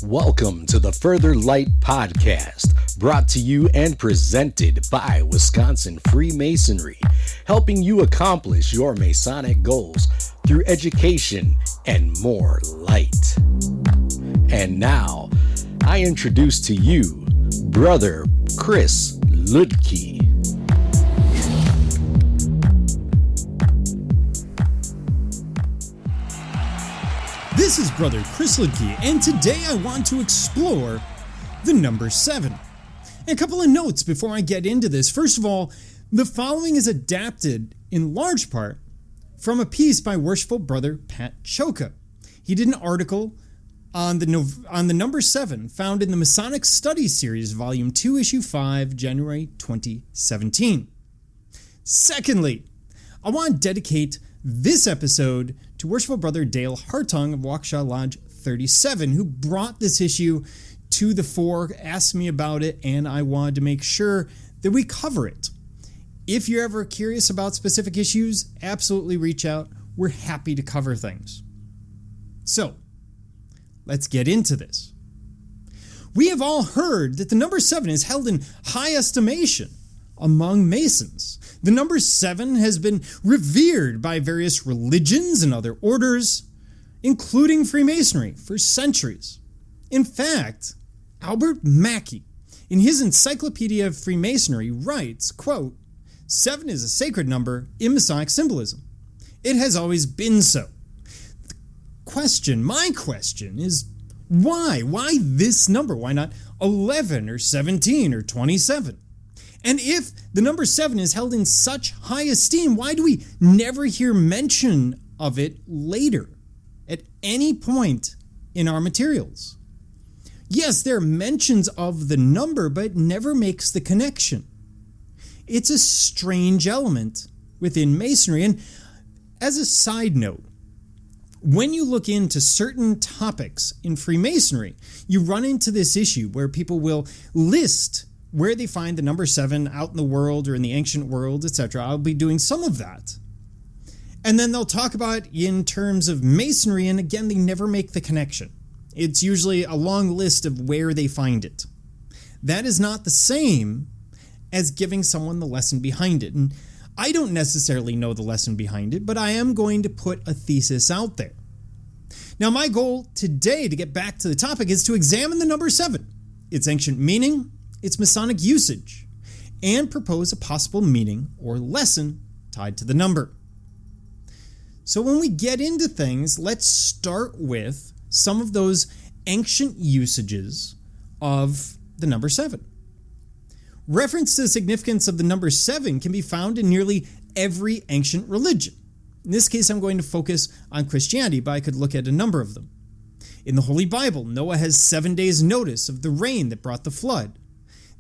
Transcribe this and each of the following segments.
Welcome to the Further Light Podcast, brought to you and presented by Wisconsin Freemasonry, helping you accomplish your Masonic goals through education and more light. And now, I introduce to you Brother Chris Ludke. This is Brother Chris Ludke, and today I want to explore the number 7. And a couple of notes before I get into this. First of all, the following is adapted in large part from a piece by Worshipful Brother Pat Choka. He did an article on the number 7 found in the Masonic Studies Series, Volume 2, Issue 5, January 2017. Secondly, I want to dedicate this episode to Worshipful Brother Dale Hartung of Waukesha Lodge 37, who brought this issue to the fore, asked me about it, and I wanted to make sure that we cover it. If you're ever curious about specific issues, absolutely reach out. We're happy to cover things. So, let's get into this. We have all heard that the number 7 is held in high estimation among Masons. The number 7 has been revered by various religions and other orders, including Freemasonry, for centuries. In fact, Albert Mackey, in his Encyclopedia of Freemasonry, writes, quote, 7 is a sacred number in Masonic symbolism. It has always been so. My question is, why? Why this number? Why not 11 or 17 or 27? And if the number 7 is held in such high esteem, why do we never hear mention of it later, at any point in our materials? Yes, there are mentions of the number, but it never makes the connection. It's a strange element within Masonry. And as a side note, when you look into certain topics in Freemasonry, you run into this issue where people will list where they find the number 7 out in the world or in the ancient world, etc. I'll be doing some of that. And then they'll talk about it in terms of Masonry, and again, they never make the connection. It's usually a long list of where they find it. That is not the same as giving someone the lesson behind it. And I don't necessarily know the lesson behind it, but I am going to put a thesis out there. Now, my goal today, to get back to the topic, is to examine the number 7, its ancient meaning, its Masonic usage, and propose a possible meaning or lesson tied to the number. So when we get into things, let's start with some of those ancient usages of the number 7. Reference to the significance of the number 7 can be found in nearly every ancient religion. In this case, I'm going to focus on Christianity, but I could look at a number of them. In the Holy Bible, Noah has 7 days' notice of the rain that brought the flood.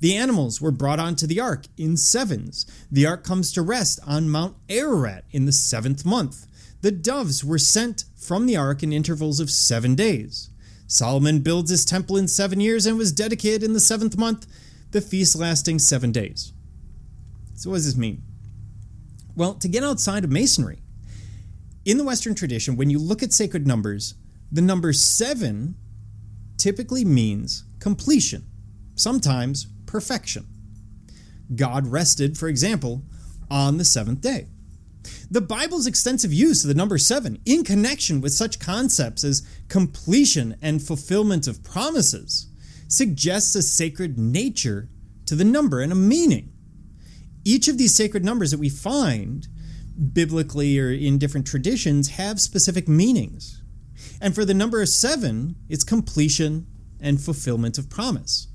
The animals were brought onto the ark in 7s. The ark comes to rest on Mount Ararat in the 7th month. The doves were sent from the ark in intervals of 7 days. Solomon builds his temple in 7 years and was dedicated in the 7th month, the feast lasting 7 days. So what does this mean? Well, to get outside of Masonry, in the Western tradition, when you look at sacred numbers, the number 7 typically means completion, sometimes perfection. God rested, for example, on the 7th day. The Bible's extensive use of the number 7 in connection with such concepts as completion and fulfillment of promises suggests a sacred nature to the number and a meaning. Each of these sacred numbers that we find biblically or in different traditions have specific meanings. And for the number 7, it's completion and fulfillment of promise.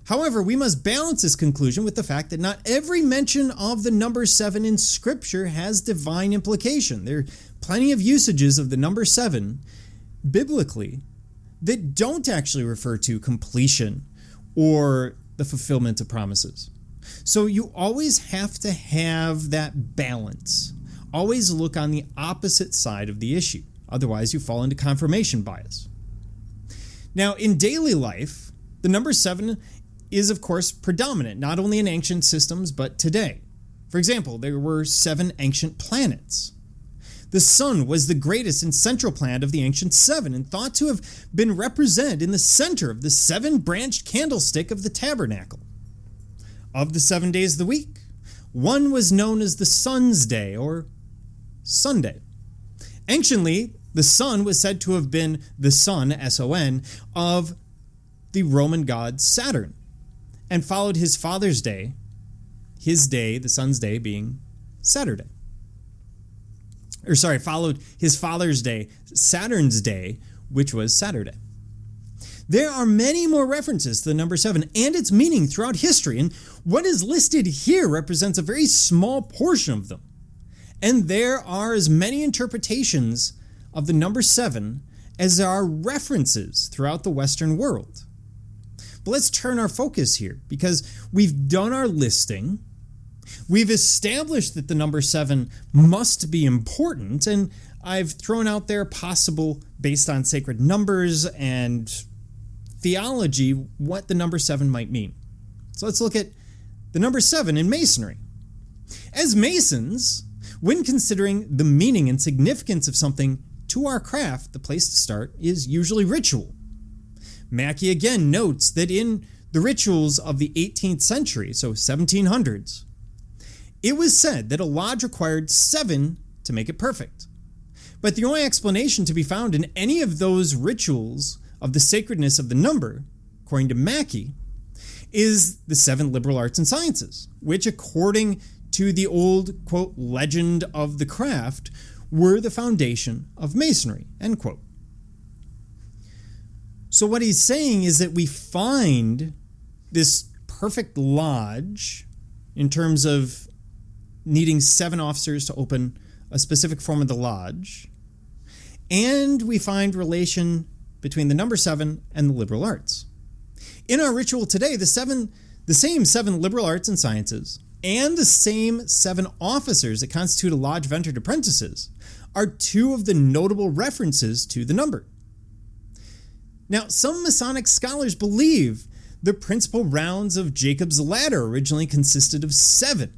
However, we must balance this conclusion with the fact that not every mention of the number 7 in Scripture has divine implication. There are plenty of usages of the number 7 biblically that don't actually refer to completion or the fulfillment of promises. So you always have to have that balance. Always look on the opposite side of the issue. Otherwise, you fall into confirmation bias. Now, in daily life, the number 7 is, of course, predominant, not only in ancient systems, but today. For example, there were 7 ancient planets. The The sun was the greatest and central planet of the ancient seven, and thought to have been represented in the center of the seven-branched candlestick of the tabernacle. Of the 7 days of the week, one was known as the sun's day, or Sunday. Anciently, the sun was said to have been the son, S-O-N, of the Roman god Saturn, and followed his father's day, his day, the sun's day, being Saturday. Followed his father's day, Saturn's day, which was Saturday. There are many more references to the number 7 and its meaning throughout history, and what is listed here represents a very small portion of them. And there are as many interpretations of the number 7 as there are references throughout the Western world. But let's turn our focus here, because we've done our listing. We've established that the number 7 must be important, and I've thrown out there possible, based on sacred numbers and theology, what the number 7 might mean. So let's look at the number 7 in Masonry. As Masons, when considering the meaning and significance of something to our craft, the place to start is usually ritual. Mackey again notes that in the rituals of the 18th century, so 1700s, it was said that a lodge required 7 to make it perfect. But the only explanation to be found in any of those rituals of the sacredness of the number, according to Mackey, is the 7 liberal arts and sciences, which, according to the old, quote, legend of the craft, were the foundation of Masonry, end quote. So what he's saying is that we find this perfect lodge in terms of needing 7 officers to open a specific form of the lodge, and we find relation between the number 7 and the liberal arts. In our ritual today, the same 7 liberal arts and sciences and the same 7 officers that constitute a lodge of entered apprentices are 2 of the notable references to the number. Now, some Masonic scholars believe the principal rounds of Jacob's ladder originally consisted of 7,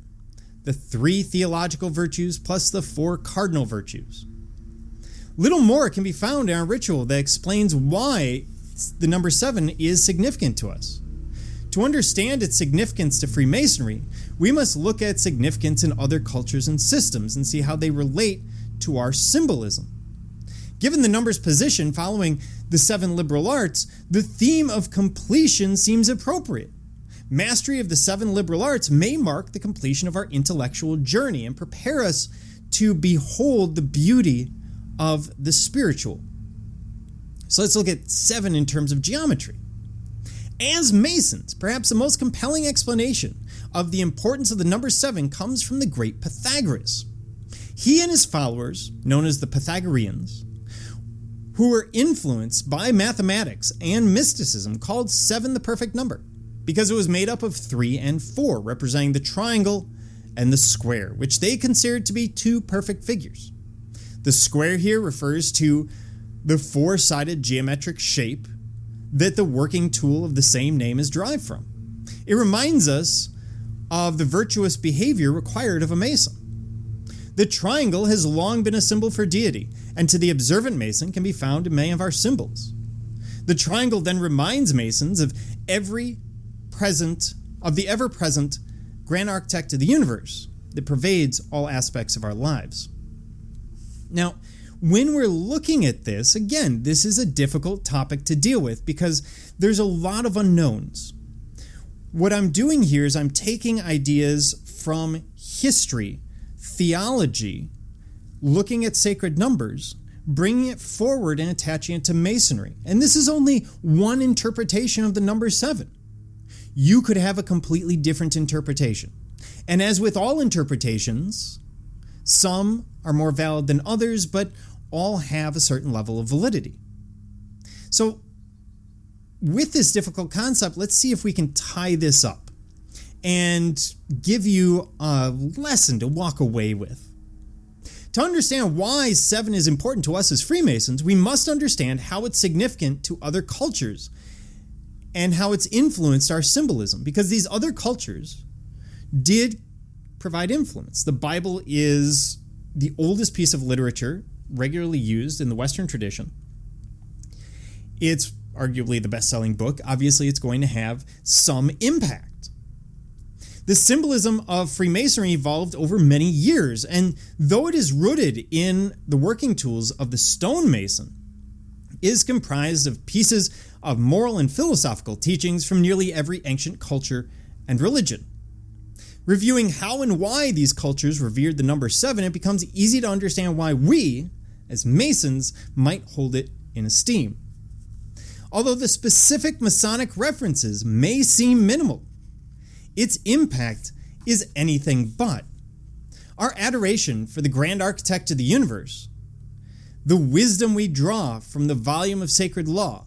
the 3 theological virtues plus the 4 cardinal virtues. Little more can be found in our ritual that explains why the number 7 is significant to us. To understand its significance to Freemasonry, we must look at its significance in other cultures and systems and see how they relate to our symbolism. Given the number's position following the 7 liberal arts, the theme of completion seems appropriate. Mastery of the 7 liberal arts may mark the completion of our intellectual journey and prepare us to behold the beauty of the spiritual. So let's look at 7 in terms of geometry. As Masons, perhaps the most compelling explanation of the importance of the number 7 comes from the great Pythagoras. He and his followers, known as the Pythagoreans, who were influenced by mathematics and mysticism, called 7 the perfect number because it was made up of 3 and 4, representing the triangle and the square, which they considered to be 2 perfect figures. The square here refers to the 4-sided geometric shape that the working tool of the same name is derived from. It reminds us of the virtuous behavior required of a Mason. The triangle has long been a symbol for deity, and to the observant Mason can be found in many of our symbols. The triangle then reminds Masons of the ever-present grand architect of the universe that pervades all aspects of our lives. Now, when we're looking at this, again, this is a difficult topic to deal with because there's a lot of unknowns. What I'm doing here is I'm taking ideas from history, theology, looking at sacred numbers, bringing it forward and attaching it to Masonry. And this is only one interpretation of the number 7. You could have a completely different interpretation. And as with all interpretations, some are more valid than others, but all have a certain level of validity. So with this difficult concept, let's see if we can tie this up and give you a lesson to walk away with. To understand why 7 is important to us as Freemasons, we must understand how it's significant to other cultures and how it's influenced our symbolism, because these other cultures did provide influence. The Bible is the oldest piece of literature regularly used in the Western tradition. It's arguably the best-selling book. Obviously, it's going to have some impact. The symbolism of Freemasonry evolved over many years, and though it is rooted in the working tools of the stonemason, it is comprised of pieces of moral and philosophical teachings from nearly every ancient culture and religion. Reviewing how and why these cultures revered the number 7, it becomes easy to understand why we, as Masons, might hold it in esteem. Although the specific Masonic references may seem minimal, its impact is anything but. Our adoration for the grand architect of the universe, the wisdom we draw from the volume of sacred law,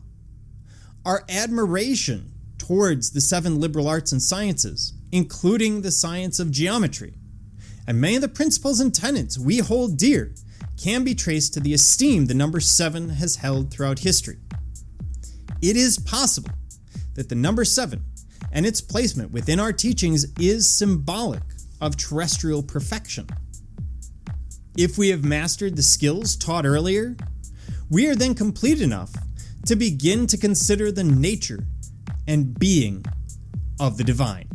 our admiration towards the 7 liberal arts and sciences, including the science of geometry, and many of the principles and tenets we hold dear can be traced to the esteem the number 7 has held throughout history. It is possible that the number 7 and its placement within our teachings is symbolic of terrestrial perfection. If we have mastered the skills taught earlier, we are then complete enough to begin to consider the nature and being of the divine.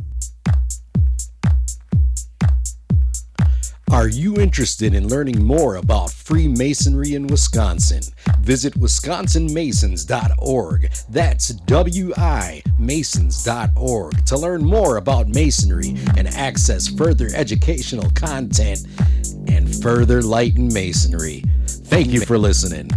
Are you interested in learning more about Freemasonry in Wisconsin? Visit wisconsinmasons.org. That's WIMasons.org to learn more about Masonry and access further educational content and further light in Masonry. Thank you for listening.